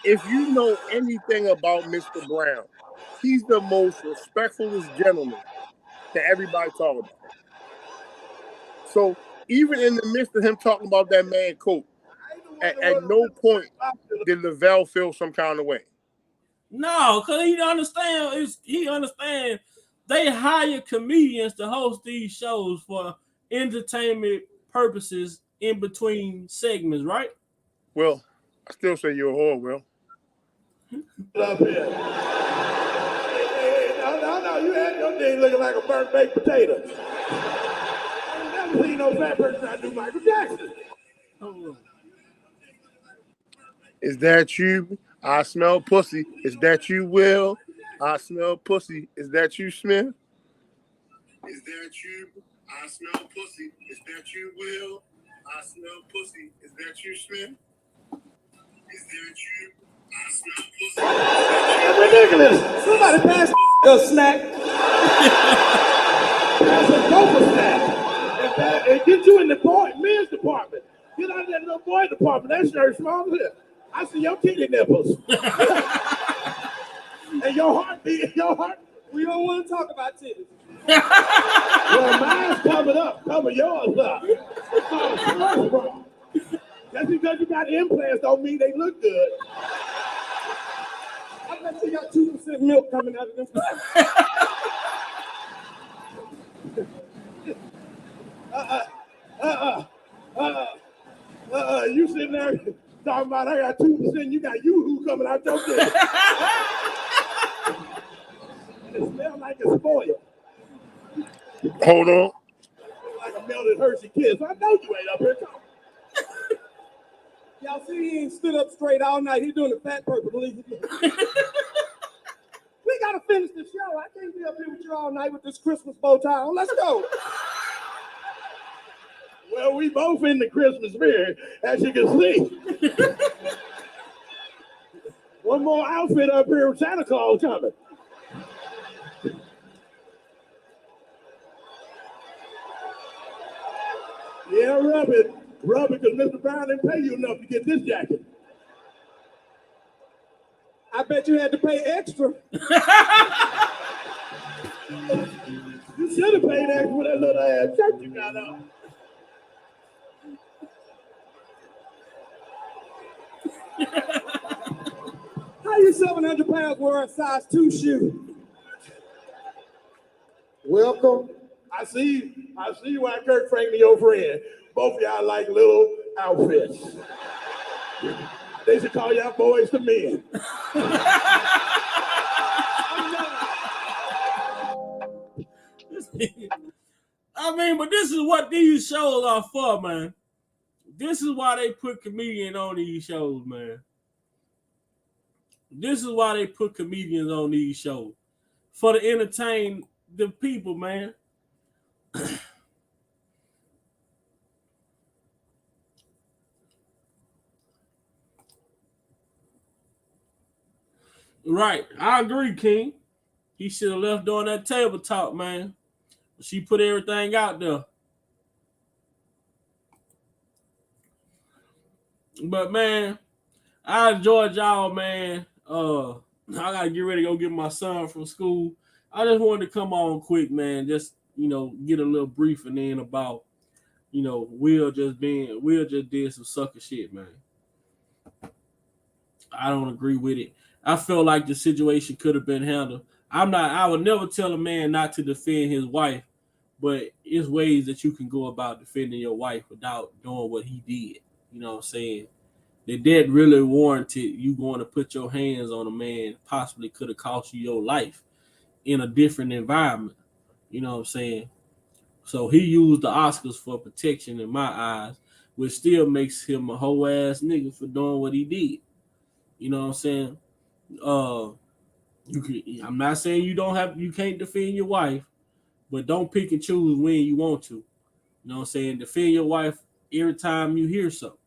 If you know anything about Mr. Brown, he's the most respectfulest gentleman that everybody talk about. So even in the midst of him talking about that man Coke, at no point did Lavelle feel some kind of way. No, because he understand they hire comedians to host these shows for entertainment purposes in between segments, right? Well, I still say you're a whore, Will. Up here. Hey, no, you had your thing looking like a burnt baked potato. I never seen no fat person try to do Michael Jackson. Is that you? I smell pussy. Is that you, Will? I smell pussy. Is that you, Smith? Is that you? I smell pussy. Is that you, Will? I smell pussy. Is that you, Smith? Is that you? I smell pussy. That's ridiculous. Somebody pass a snack. Pass a Gopher snack. And get you in the men's department. Get out of that little boy department. That shirt small as hell. I see your titty nipples. And your heart, we don't want to talk about titties. Well, mine's covered up. Cover yours up. Just because you got implants don't mean they look good. I bet you got 2% milk coming out of them. You sitting there talking about I got 2%, you got yoo-hoo coming out your dick. It smells like it's spoiled. Hold on. Like a melted Hershey Kiss. I know you ain't up here talking. Y'all see he ain't stood up straight all night. He doing the fat purple. We gotta finish the show. I can't be up here with you all night with this Christmas bow tie on. Let's go. Well, we both in the Christmas spirit, as you can see. One more outfit up here with Santa Claus coming. Yeah, rub it, because Mr. Brown didn't pay you enough to get this jacket. I bet you had to pay extra. You should have paid extra for that little ass shirt you got on. How you 700 pounds wearing a size 2 shoe? Welcome. I see why Kirk Franklin your friend. Both of y'all like little outfits. They should call y'all boys to men. I mean, but this is what these shows are for, man. This is why they put comedians on these shows, man. This is why they put comedians on these shows. For to entertain the people, man. Right. I agree, King. He should have left during that table talk, man. She put everything out there. But man, I enjoyed y'all, man. I gotta get ready to go get my son from school. I just wanted to come on quick, man. Just get a little briefing in about, Will just did some sucker shit, man. I don't agree with it. I feel like the situation could have been handled. I would never tell a man not to defend his wife, but it's ways that you can go about defending your wife without doing what he did. You know what I'm saying? That really warranted you going to put your hands on a man, possibly could have cost you your life in a different environment. You know what I'm saying? So he used the Oscars for protection in my eyes, which still makes him a whole ass nigga for doing what he did. You know what I'm saying? I'm not saying you can't defend your wife, but don't pick and choose when you want to. You know what I'm saying? Defend your wife every time you hear something.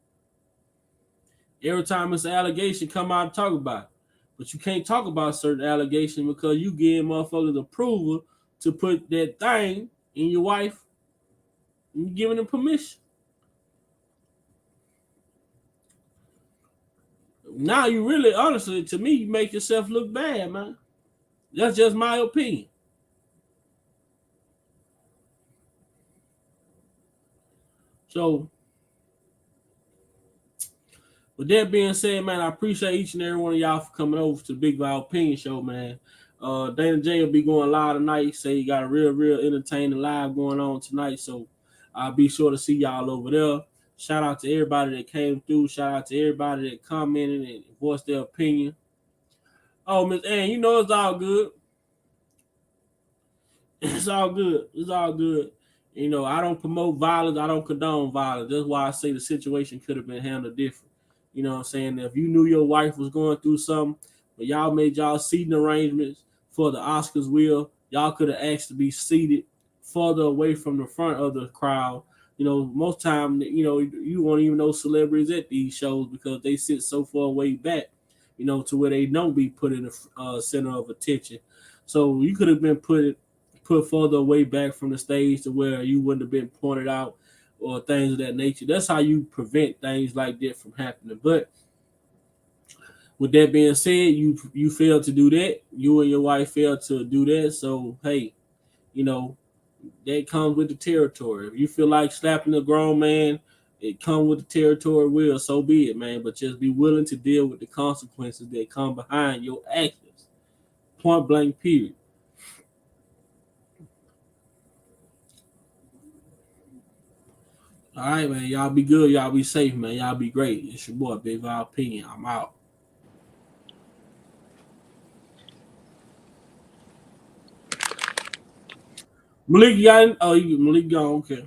Every time it's an allegation, come out and talk about it. But you can't talk about certain allegations because you give motherfuckers approval to put that thing in your wife and you giving them permission. Now you really, honestly, to me, you make yourself look bad, man. That's just my opinion. So, with that being said, man, I appreciate each and every one of y'all for coming over to the Big Val Opinion Show, man. Dana J will be going live tonight. Say you got a real entertaining live going on tonight. So I'll be sure to see y'all over there. Shout out to everybody that came through. Shout out to everybody that commented and voiced their opinion. Oh, Miss Ann, it's all good. It's all good. It's all good. I don't promote violence. I don't condone violence. That's why I say the situation could have been handled different. You know what I'm saying? If you knew your wife was going through something, but y'all made y'all seating arrangements for the Oscars y'all could have asked to be seated further away from the front of the crowd. Most time, you won't even know celebrities at these shows because they sit so far way back, to where they don't be put in the center of attention. So you could have been put further away back from the stage to where you wouldn't have been pointed out or things of that nature. That's how you prevent things like that from happening. But with that being said, you failed to do that. You and your wife failed to do that. So, hey, that comes with the territory. If you feel like slapping a grown man, it comes with the territory. Will, so be it, man. But just be willing to deal with the consequences that come behind your actions. Point blank, period. All right, man. Y'all be good. Y'all be safe, man. Y'all be great. It's your boy, Big Val Opinion. I'm out. Malik, you got it? Oh, Malik gone. Okay.